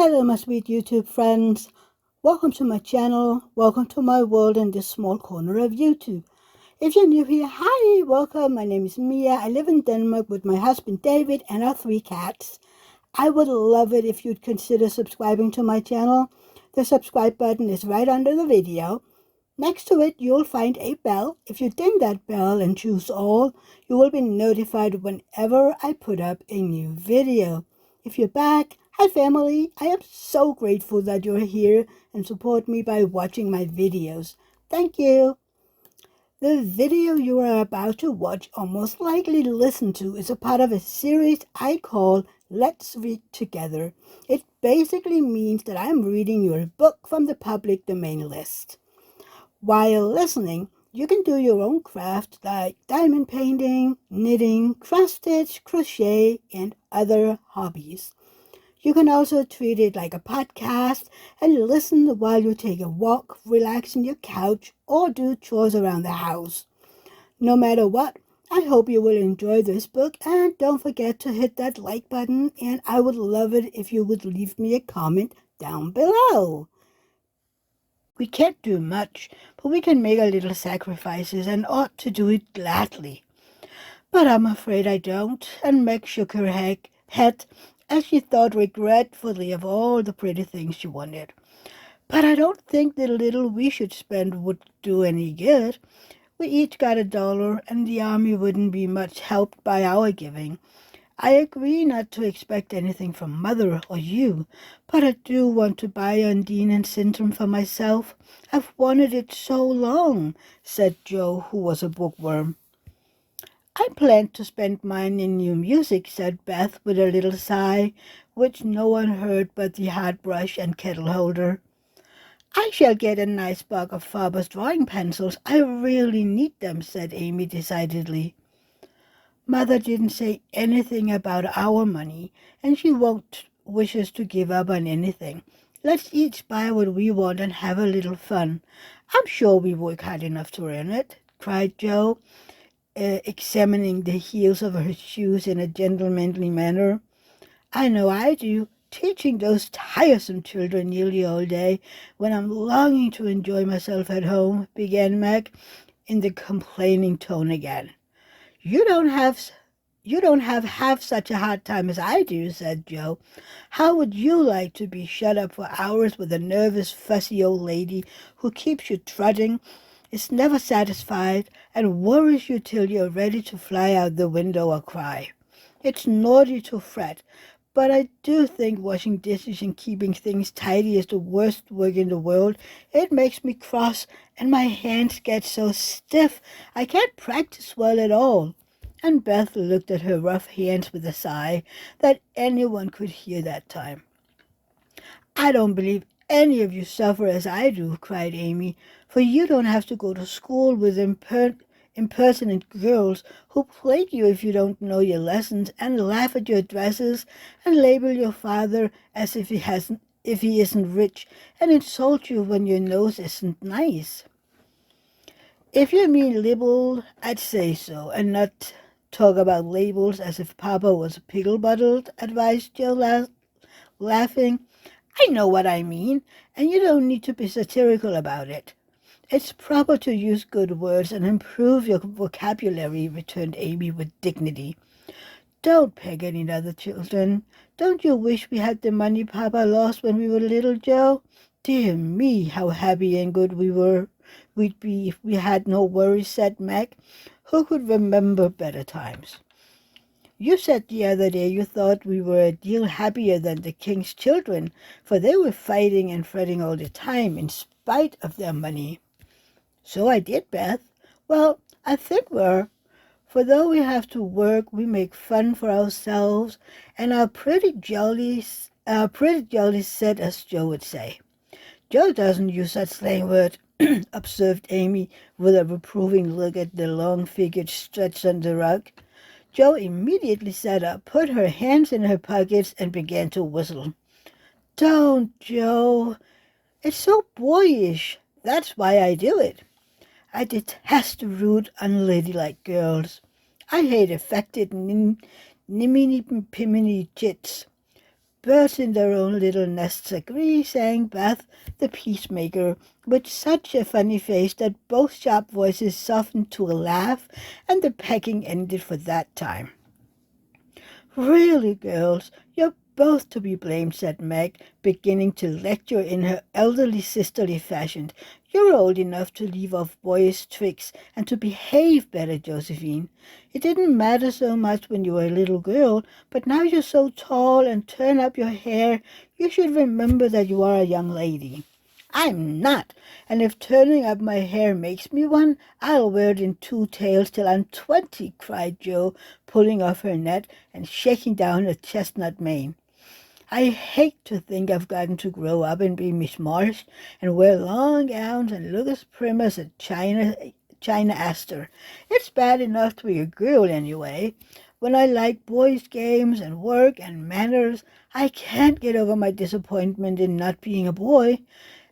Hello, my sweet YouTube friends. Welcome to my channel. Welcome to my world in this small corner of YouTube. If you're new here, hi, welcome. My name is Mia. I live in Denmark with my husband David and our 3 cats. I would love it if you'd consider subscribing to my channel. The subscribe button is right under the video. Next to it, you'll find a bell. If you ding that bell and choose all, you will be notified whenever I put up a new video. If you're back, hi family, I am so grateful that you're here and support me by watching my videos. Thank you. The video you are about to watch or most likely listen to is a part of a series I call Let's Read Together. It basically means that I'm reading you a book from the public domain list. While listening, you can do your own craft like diamond painting, knitting, cross-stitch, crochet, and other hobbies. You can also treat it like a podcast and listen while you take a walk, relax on your couch, or do chores around the house. No matter what, I hope you will enjoy this book, and don't forget to hit that like button, and I would love it if you would leave me a comment down below. We can't do much, but we can make a little sacrifices and ought to do it gladly. But I'm afraid I don't, and Meg shook her head as she thought regretfully of all the pretty things she wanted. But I don't think the little we should spend would do any good. We each got $1, and the army wouldn't be much helped by our giving. I agree not to expect anything from Mother or you, but I do want to buy Undine and Sintram for myself. I've wanted it so long, said Joe, who was a bookworm. I planned to spend mine in new music, said Beth with a little sigh, which no one heard but the hard brush and kettle holder. I shall get a nice box of Faber's drawing pencils. I really need them, said Amy decidedly. Mother didn't say anything about our money, and she won't wish us to give up on anything. Let's each buy what we want and have a little fun. I'm sure we work hard enough to earn it, cried Joe, examining the heels of her shoes in a gentlemanly manner. I know I do, teaching those tiresome children nearly all day when I'm longing to enjoy myself at home, began Meg in the complaining tone again. You don't have half such a hard time as I do, said Joe. How would you like to be shut up for hours with a nervous, fussy old lady who keeps you trudging, is never satisfied, and worries you till you're ready to fly out the window or cry? It's naughty to fret, but I do think washing dishes and keeping things tidy is the worst work in the world. It makes me cross, and my hands get so stiff I can't practice well at all. And Beth looked at her rough hands with a sigh that anyone could hear that time. I don't believe any of you suffer as I do, cried Amy, for you don't have to go to school with impertinent girls who plague you if you don't know your lessons and laugh at your dresses and label your father as if he isn't rich and insult you when your nose isn't nice. If you mean liberal, I'd say so, and not talk about labels as if Papa was a pickle bottle, advised Joe, laughing. I know what I mean, and you don't need to be satirical about it. It's proper to use good words and improve your vocabulary, returned Amy with dignity. Don't peg any other children. Don't you wish we had the money Papa lost when we were little, Joe? Dear me, how happy and good we'd be if we had no worries, said Meg, who could remember better times. You said the other day you thought we were a deal happier than the king's children, for they were fighting and fretting all the time in spite of their money. So I did, Beth. Well, I think we're. For though we have to work, we make fun for ourselves, and are pretty jolly set, as Joe would say. Joe doesn't use such slang words, observed Amy, with a reproving look at the long figure stretched on the rug. Joe immediately sat up, put her hands in her pockets, and began to whistle. Don't, Joe. It's so boyish. That's why I do it. I detest rude, unladylike girls. I hate affected niminy-piminy chits. birds in their own little nests agree," sang Beth, the peacemaker, with such a funny face that both sharp voices softened to a laugh, and the pecking ended for that time. "Really, girls, you're both to be blamed," said Meg, beginning to lecture in her elderly sisterly fashion. "You're old enough to leave off boyish tricks and to behave better, Josephine. It didn't matter so much when you were a little girl, but now you're so tall and turn up your hair, you should remember that you are a young lady." "I'm not, and if turning up my hair makes me one, I'll wear it in 2 tails till I'm 20, cried Jo, pulling off her net and shaking down her chestnut mane. "I hate to think I've gotten to grow up and be Miss Marsh and wear long gowns and look as prim as a China Aster. It's bad enough to be a girl anyway. When I like boys' games and work and manners, I can't get over my disappointment in not being a boy.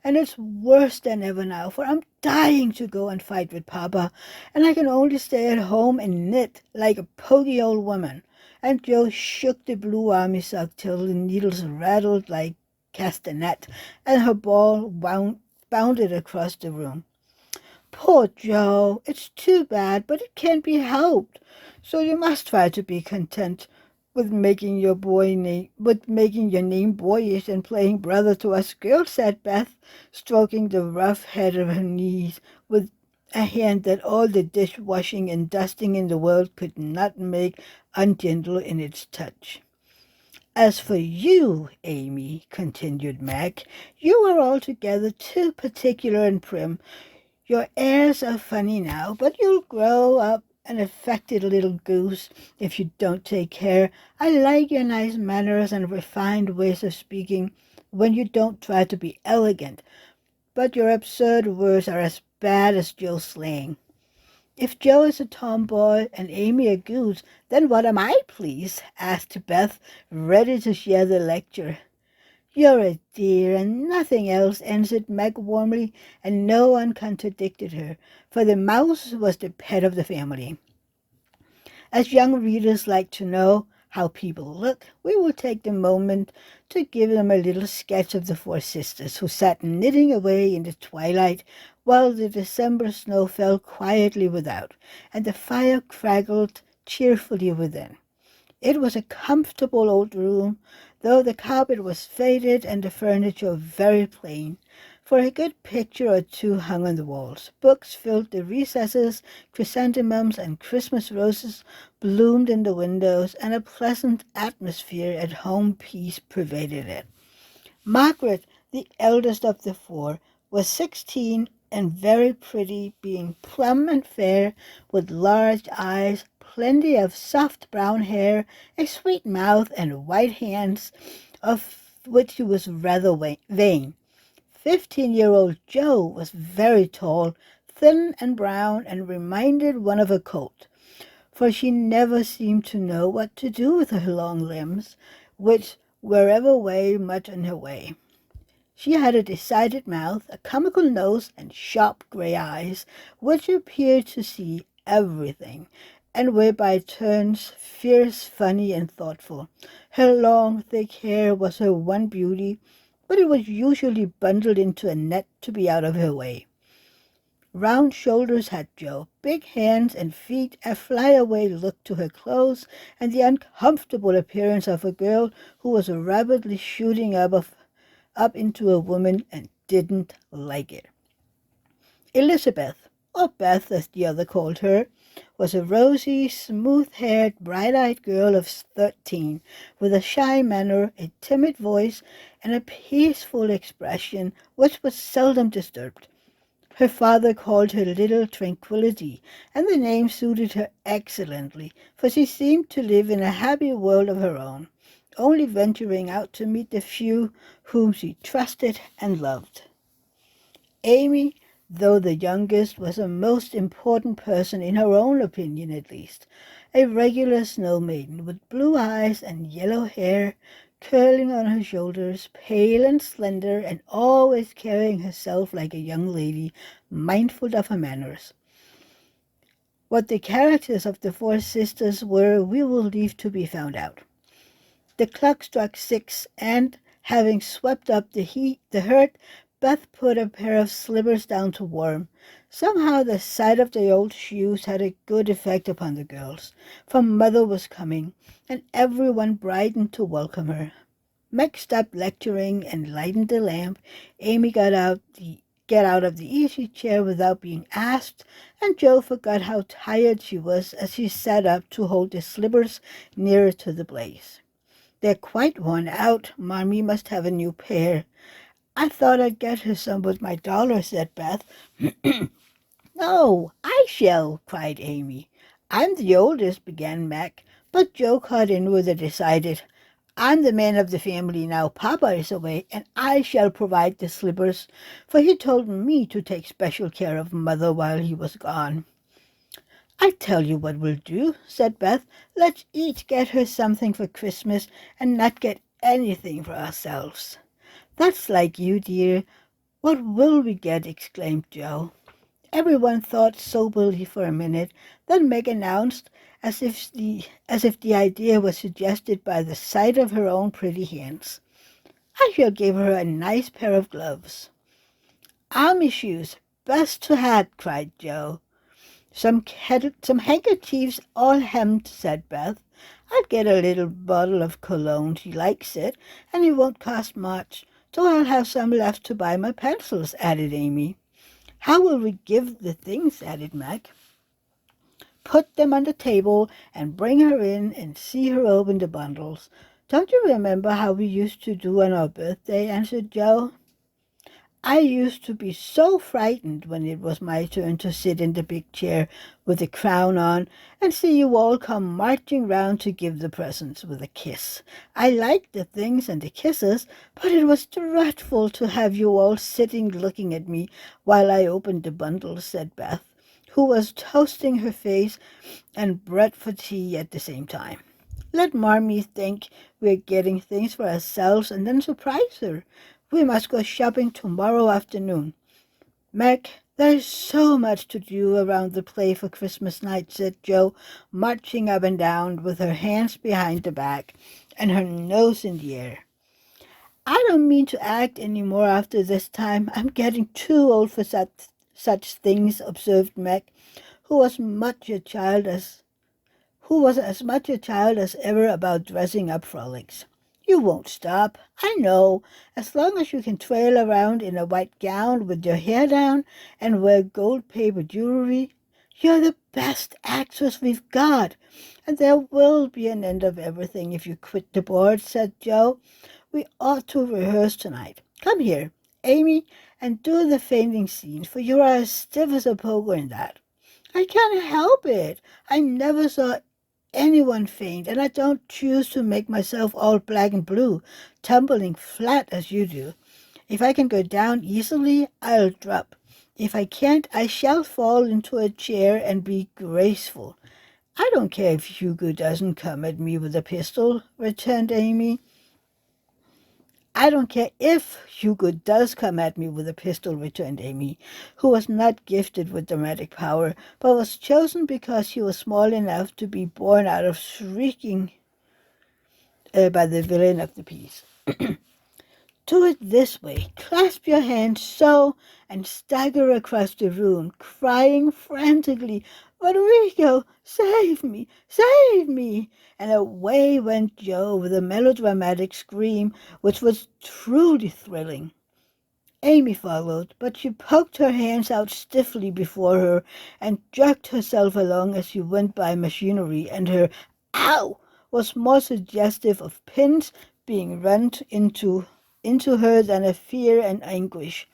And it's worse than ever now, for I'm dying to go and fight with Papa, and I can only stay at home and knit like a poky old woman." And Jo shook the blue army sock till the needles rattled like castanet, and her ball bounded across the room. "Poor Jo, it's too bad, but it can't be helped. So you must try to be content with making your name boyish and playing brother to us girls," said Beth, stroking the rough head of her knees with a hand that all the dishwashing and dusting in the world could not make ungentle in its touch. "As for you, Amy," continued Meg, "you are altogether too particular and prim. Your airs are funny now, but you'll grow up an affected little goose if you don't take care. I like your nice manners and refined ways of speaking when you don't try to be elegant, but your absurd words are as bad as Joe's slang. If Joe is a tomboy and Amy a goose, then what am I, please?" asked Beth, ready to share the lecture. "You're a dear and nothing else," answered Meg warmly, and no one contradicted her, for the mouse was the pet of the family. As young readers like to know how people look, we will take the moment to give them a little sketch of the 4 sisters who sat knitting away in the twilight while the December snow fell quietly without, and the fire crackled cheerfully within. It was a comfortable old room, though the carpet was faded and the furniture very plain, for a good picture or 2 hung on the walls. Books filled the recesses, chrysanthemums and Christmas roses bloomed in the windows, and a pleasant atmosphere at home peace pervaded it. Margaret, the eldest of the 4, was 16 and very pretty, being plump and fair, with large eyes, plenty of soft brown hair, a sweet mouth, and white hands, of which she was rather vain. 15-year-old Jo was very tall, thin and brown, and reminded one of a colt, for she never seemed to know what to do with her long limbs, which were ever very much in her way. She had a decided mouth, a comical nose, and sharp grey eyes, which appeared to see everything, and were by turns fierce, funny, and thoughtful. Her long, thick hair was her one beauty, but it was usually bundled into a net to be out of her way. Round shoulders had Jo, big hands and feet, a flyaway look to her clothes, and the uncomfortable appearance of a girl who was rapidly shooting up into a woman and didn't like it. Elizabeth, or Beth as the other called her, was a rosy, smooth-haired, bright-eyed girl of 13, with a shy manner, a timid voice, and a peaceful expression which was seldom disturbed. Her father called her Little Tranquillity, and the name suited her excellently, for she seemed to live in a happy world of her own, only venturing out to meet the few whom she trusted and loved. Amy, though the youngest, was a most important person in her own opinion at least, a regular snow maiden with blue eyes and yellow hair curling on her shoulders, pale and slender, and always carrying herself like a young lady, mindful of her manners. What the characters of the 4 sisters were we will leave to be found out. The clock struck 6, and, having swept up the herd, Beth put a pair of slippers down to warm. Somehow the sight of the old shoes had a good effect upon the girls, for Mother was coming, and everyone brightened to welcome her. Meg stopped lecturing and lighted the lamp. Amy got out of the easy chair without being asked, and Jo forgot how tired she was as she sat up to hold the slippers nearer to the blaze. They're quite worn out. Mommy must have a new pair. I thought I'd get her some with my dollar, said Beth. No, I shall, cried Amy. I'm the oldest, began Mac, but Jo cut in with a decided, I'm the man of the family now. Papa is away, and I shall provide the slippers, for he told me to take special care of Mother while he was gone. I tell you what we'll do, said Beth. Let's each get her something for Christmas and not get anything for ourselves. That's like you, dear. What will we get? Exclaimed Jo. Everyone thought soberly for a minute. Then Meg announced, as if the idea was suggested by the sight of her own pretty hands, I shall give her a nice pair of gloves. Army shoes, best to hat, cried Jo. Some handkerchiefs all hemmed, said Beth. I'd get a little bottle of cologne. She likes it, and it won't cost much, so I'll have some left to buy my pencils, added Amy. How will we give the things, added Mac. Put them on the table and bring her in and see her open the bundles. Don't you remember how we used to do on our birthday, answered Jo. I used to be so frightened when it was my turn to sit in the big chair with the crown on and see you all come marching round to give the presents with a kiss. I liked the things and the kisses, but it was dreadful to have you all sitting looking at me while I opened the bundles, said Beth, who was toasting her face and bread for tea at the same time. Let Marmee think we're getting things for ourselves and then surprise her. We must go shopping tomorrow afternoon. Meg, there's so much to do around the place for Christmas night, said Jo, marching up and down with her hands behind the back and her nose in the air. I don't mean to act any more after this time. I'm getting too old for such things, observed Meg, who was as much a child as ever about dressing up frolics. You won't stop, I know, as long as you can trail around in a white gown with your hair down and wear gold paper jewelry. You're the best actress we've got, and there will be an end of everything if you quit the board, said Jo. We ought to rehearse tonight. Come here, Amy, and do the fainting scene, for you are as stiff as a poker in that. I can't help it. I never saw anyone faint, and I don't choose to make myself all black and blue, tumbling flat as you do. If I can go down easily, I'll drop. If I can't, I shall fall into a chair and be graceful. I don't care if Hugo doesn't come at me with a pistol, returned Amy. I don't care if Hugo does come at me with a pistol, returned Amy, who was not gifted with dramatic power, but was chosen because she was small enough to be born out of shrieking by the villain of the piece. Do it this way. Clasp your hands so and stagger across the room, crying frantically, Rodrigo, save me, save me! And away went Jo with a melodramatic scream, which was truly thrilling. Amy followed, but she poked her hands out stiffly before her and jerked herself along as she went by machinery, and her ow was more suggestive of pins being run into her than of fear and anguish.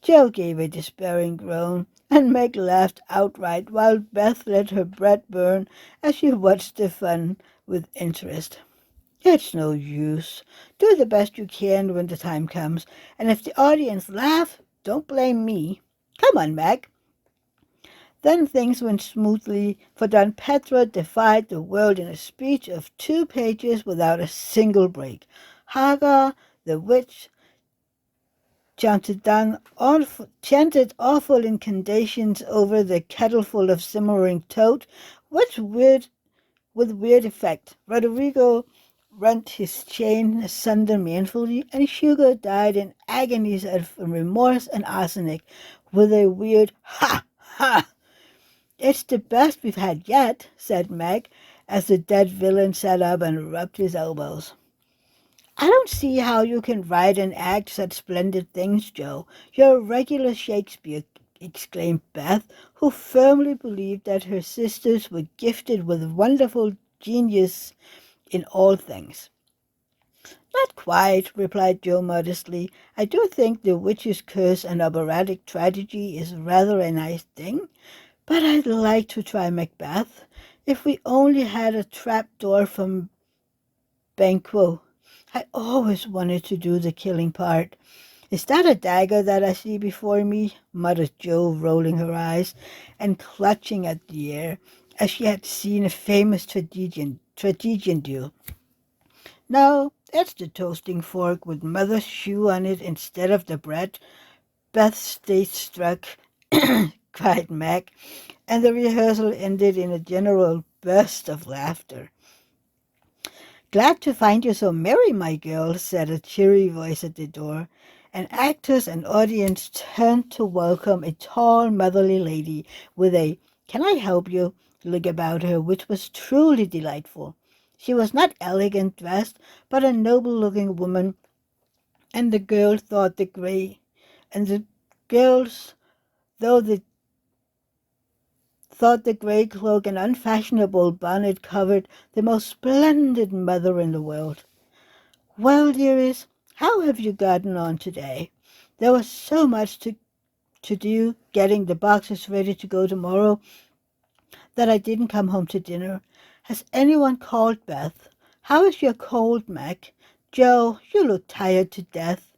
Jo gave a despairing groan, and Meg laughed outright, while Beth let her breath burn as she watched the fun with interest. It's no use. Do the best you can when the time comes, and if the audience laugh, don't blame me. Come on, Meg. Then things went smoothly, for Don Pedro defied the world in a speech of 2 pages without a single break. Hagar, the witch, chanted awful incantations over the kettleful of simmering toad, with weird effect. Rodrigo rent his chain asunder manfully, and Sugar died in agonies of remorse and arsenic, with a weird ha ha. It's the best we've had yet, said Meg, as the dead villain sat up and rubbed his elbows. I don't see how you can write and act such splendid things, Joe. You're a regular Shakespeare, exclaimed Beth, who firmly believed that her sisters were gifted with wonderful genius in all things. Not quite, replied Joe modestly. I do think the witch's curse and operatic tragedy is rather a nice thing, but I'd like to try Macbeth. If we only had a trapdoor from Banquo. I always wanted to do the killing part. Is that a dagger that I see before me? Muttered Jo, rolling her eyes and clutching at the air, as she had seen a famous tragedian do. No, it's the toasting fork with Mother's shoe on it instead of the bread. Beth stayed struck, cried Mac, and the rehearsal ended in a general burst of laughter. Glad to find you so merry, my girl, said a cheery voice at the door, and actors and audience turned to welcome a tall, motherly lady with a "Can I help you?" look about her, which was truly delightful. She was not elegant dressed, but a noble-looking woman, and the girls thought the gray, and the girls, though the thought the grey cloak and unfashionable bonnet covered the most splendid mother in the world. Well, dearest, how have you gotten on today? There was so much to do getting the boxes ready to go tomorrow that I didn't come home to dinner. Has anyone called Beth? How is your cold, Mac? Joe, you look tired to death.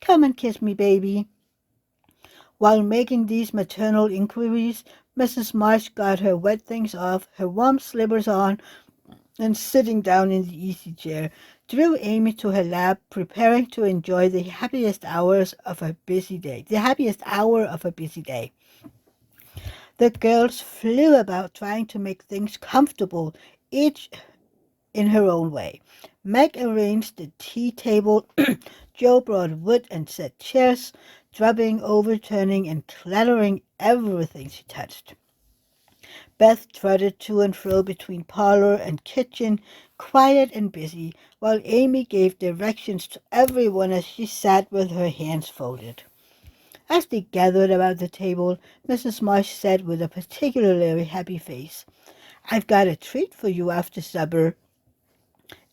Come and kiss me, baby. While making these maternal inquiries, Mrs. Marsh got her wet things off, her warm slippers on, and sitting down in the easy chair, drew Amy to her lap, preparing to enjoy the happiest hours of her busy day. The girls flew about trying to make things comfortable, each in her own way. Meg arranged the tea table. Joe brought wood and set chairs, drubbing, overturning, and clattering everything she touched. Beth trotted to and fro between parlor and kitchen, quiet and busy, while Amy gave directions to everyone as she sat with her hands folded. As they gathered about the table, Mrs. Marsh said with a particularly happy face, "I've got a treat for you after supper."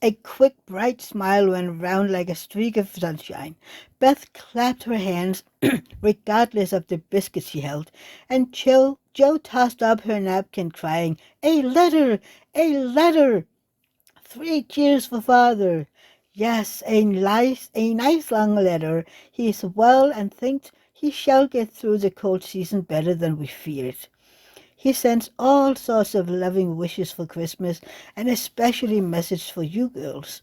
A quick, bright smile went round like a streak of sunshine. Beth clapped her hands, regardless of the biscuit she held, and Jo tossed up her napkin, crying, "A letter! A letter! 3 cheers for father!" "Yes, a nice long letter. He is well and thinks he shall get through the cold season better than we feared. He sends all sorts of loving wishes for Christmas, and especially messages for you girls,"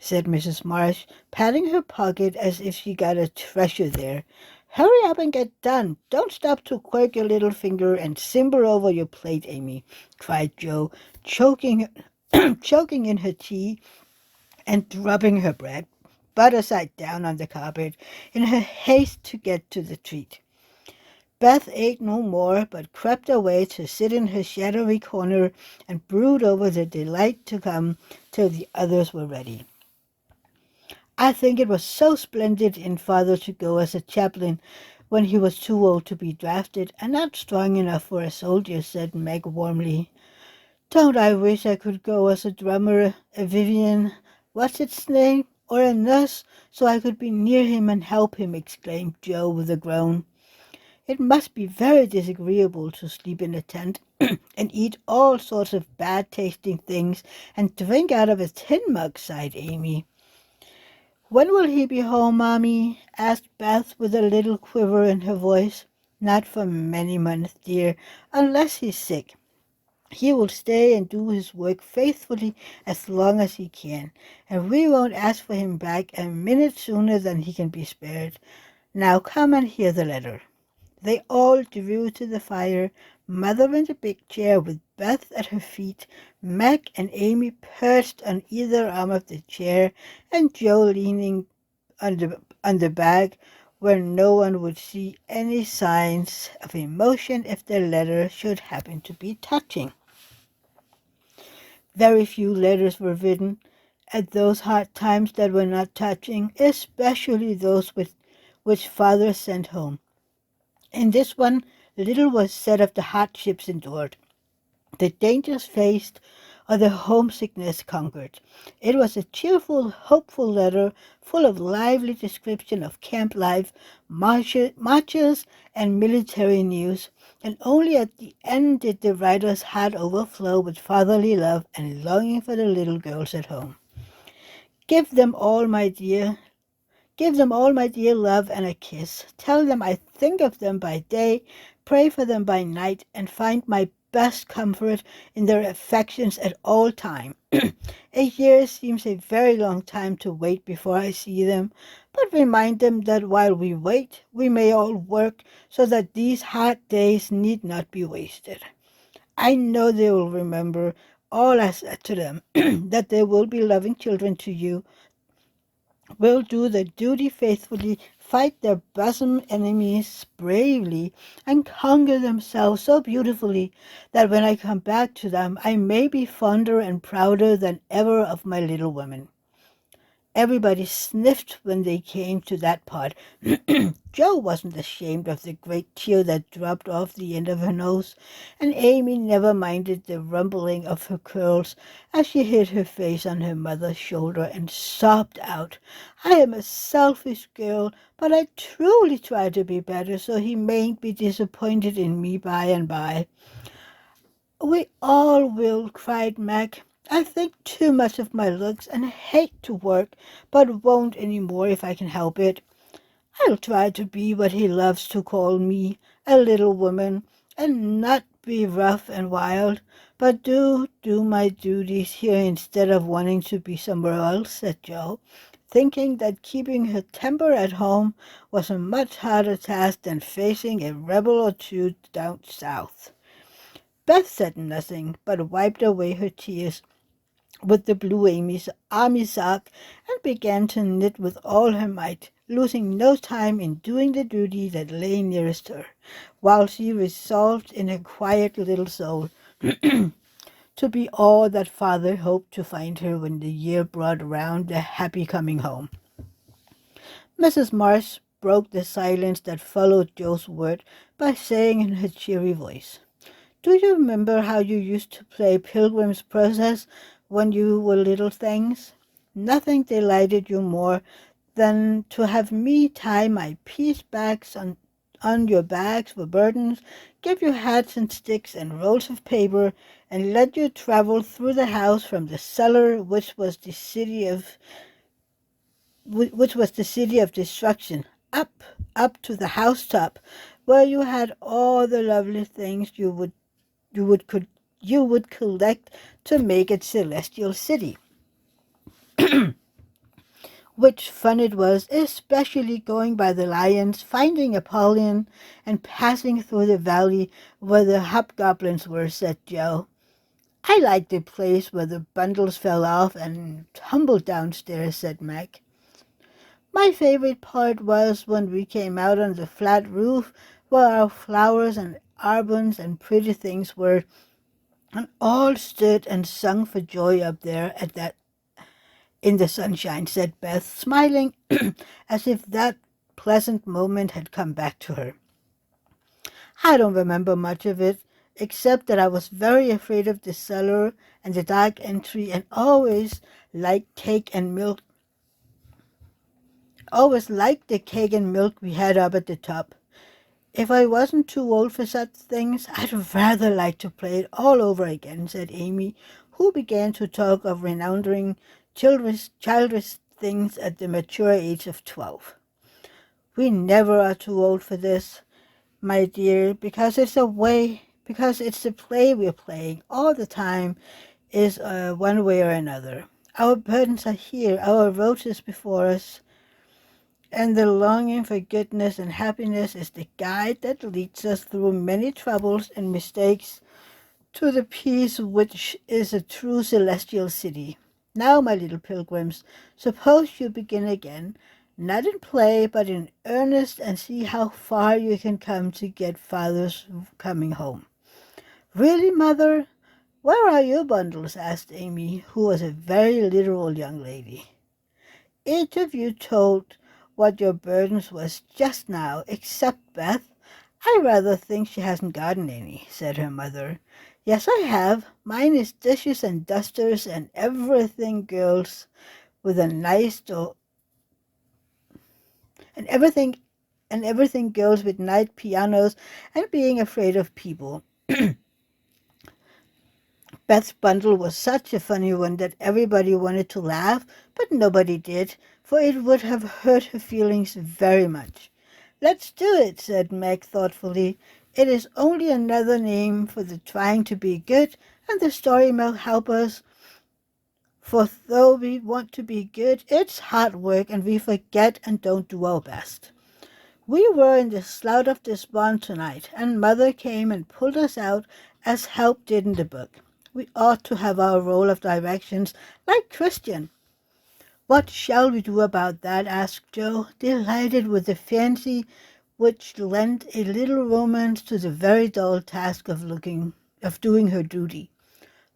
said Mrs. Marsh, patting her pocket as if she got a treasure there. "Hurry up and get done. Don't stop to quirk your little finger and simmer over your plate, Amy," cried Jo, choking in her tea and rubbing her bread, butter side down on the carpet, in her haste to get to the treat. Beth ate no more, but crept away to sit in her shadowy corner and brood over the delight to come till the others were ready. "I think it was so splendid in father to go as a chaplain when he was too old to be drafted and not strong enough for a soldier," said Meg warmly. "Don't I wish I could go as a drummer, a Vivian, what's its name, or a nurse, so I could be near him and help him," exclaimed Jo with a groan. "It must be very disagreeable to sleep in a tent and eat all sorts of bad-tasting things and drink out of a tin mug," sighed Amy. "When will he be home, Mommy?" asked Beth with a little quiver in her voice. "Not for many months, dear, unless he's sick. He will stay and do his work faithfully as long as he can, and we won't ask for him back a minute sooner than he can be spared. Now come and hear the letter." They all drew to the fire. Mother in the big chair with Beth at her feet, Meg and Amy perched on either arm of the chair, and Joe leaning on the bag where no one would see any signs of emotion if the letter should happen to be touching. Very few letters were written at those hard times that were not touching, especially those which father sent home. In this one, little was said of the hardships endured, the dangers faced, or the homesickness conquered. It was a cheerful, hopeful letter full of lively description of camp life, marches, and military news, and only at the end did the writer's heart overflow with fatherly love and longing for the little girls at home. Give them all, my dear, Give them all my dear love and a kiss. Tell them I think of them by day, pray for them by night, and find my best comfort in their affections at all time. A year seems a very long time to wait before I see them, but remind them that while we wait, we may all work so that these hard days need not be wasted. I know they will remember all I said to them, that they will be loving children to you, will do their duty faithfully, fight their bosom enemies bravely, and conquer themselves so beautifully that when I come back to them, I may be fonder and prouder than ever of my little women. Everybody sniffed when they came to that part. Joe wasn't ashamed of the great tear that dropped off the end of her nose, and Amy never minded the rumbling of her curls as she hid her face on her mother's shoulder and sobbed out, "I am a selfish girl, but I truly try to be better so he mayn't be disappointed in me by and by." "We all will," cried Meg. "I think too much of my looks and hate to work, but won't any more if I can help it. I'll try to be what he loves to call me, a little woman, and not be rough and wild, but do my duties here instead of wanting to be somewhere else," said Joe, thinking that keeping her temper at home was a much harder task than facing a rebel or two down south. Beth said nothing, but wiped away her tears with the blue army sock and began to knit with all her might, losing no time in doing the duty that lay nearest her, while she resolved in her quiet little soul to be all that father hoped to find her when the year brought round a happy coming home. Mrs. Marsh broke the silence that followed Joe's word by saying in her cheery voice, "Do you remember how you used to play Pilgrim's Progress when you were little things? Nothing delighted you more than to have me tie my piece bags on your bags for burdens, give you hats and sticks and rolls of paper, and let you travel through the house from the cellar, which was the city of destruction, up to the housetop, where you had all the lovely things you would could you would collect to make it celestial city." Which fun it was, especially going by the lions, finding Apollyon, and passing through the valley where the hobgoblins were, said Joe. "I liked the place where the bundles fell off and tumbled downstairs," said Meg. "My favorite part was when we came out on the flat roof where our flowers and arbours and pretty things were, and all stood and sung for joy up there at that in the sunshine," said Beth, smiling as if that pleasant moment had come back to her. "I don't remember much of it, except that I was very afraid of the cellar and the dark entry, and always liked the cake and milk we had up at the top. If I wasn't too old for such things, I'd rather like to play it all over again," said Amy, who began to talk of renouncing childish things at the mature age of 12. "We never are too old for this, my dear, because it's the play we're playing all the time is one way or another. Our burdens are here, our roses before us, And the longing for goodness and happiness is the guide that leads us through many troubles and mistakes to the peace which is a true celestial city. Now, my little pilgrims, suppose you begin again, not in play, but in earnest, and see how far you can come to get father's coming home. Really, mother? Where are your bundles? Asked Amy, who was a very literal young lady. Each of you told what your burdens was just now, except Beth. I rather think she hasn't gotten any, said her mother. Yes, I have. Mine is dishes and dusters and everything girls with a nice and everything girls with nice pianos and being afraid of people. Beth's bundle was such a funny one that everybody wanted to laugh, but nobody did, for it would have hurt her feelings very much. Let's do it, said Meg thoughtfully. It is only another name for the trying to be good, and the story will help us. For though we want to be good, it's hard work, and we forget and don't do our best. We were in the Slough of Despond tonight, and Mother came and pulled us out as help did in the book. We ought to have our role of directions like Christian. What shall we do about that? Asked Joe, delighted with the fancy which lent a little romance to the very dull task of doing her duty.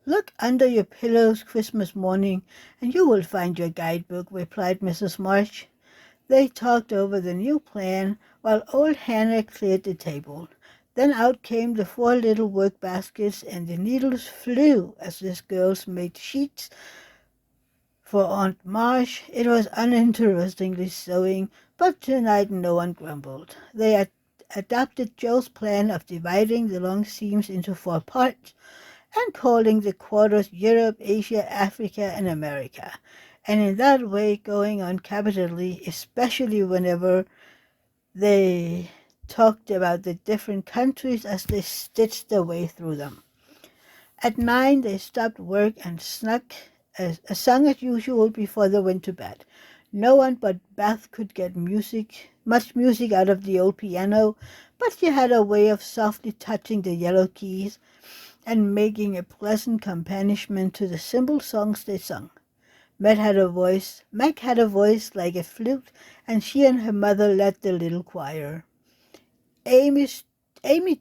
Look under your pillows Christmas morning, and you will find your guidebook, replied Mrs. March. They talked over the new plan while old Hannah cleared the table. Then out came the 4 little work baskets, and the needles flew as the girls made sheets for Aunt March. It was uninterestingly sewing, but tonight no one grumbled. They adopted Joe's plan of dividing the long seams into 4 parts and calling the quarters Europe, Asia, Africa, and America, and in that way going on capitally, especially whenever they talked about the different countries as they stitched their way through them. At 9 they stopped work and sung as usual before they went to bed. No one but Beth could get much music out of the old piano, but she had a way of softly touching the yellow keys and making a pleasant accompaniment to the simple songs they sung. Meg had a voice like a flute, and she and her mother led the little choir. Amy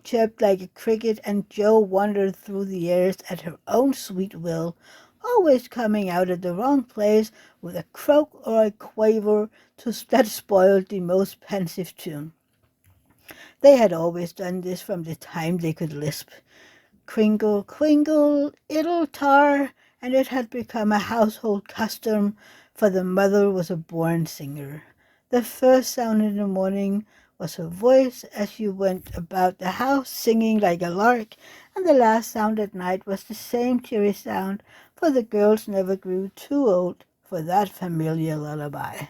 chirped like a cricket, and Jo wandered through the airs at her own sweet will, always coming out at the wrong place with a croak or a quaver that spoiled the most pensive tune. They had always done this from the time they could lisp. Kringle, kringle, ittle tar, and it had become a household custom, for the mother was a born singer. The first sound in the morning was her voice as she went about the house singing like a lark, and the last sound at night was the same cheery sound, for the girls never grew too old for that familiar lullaby.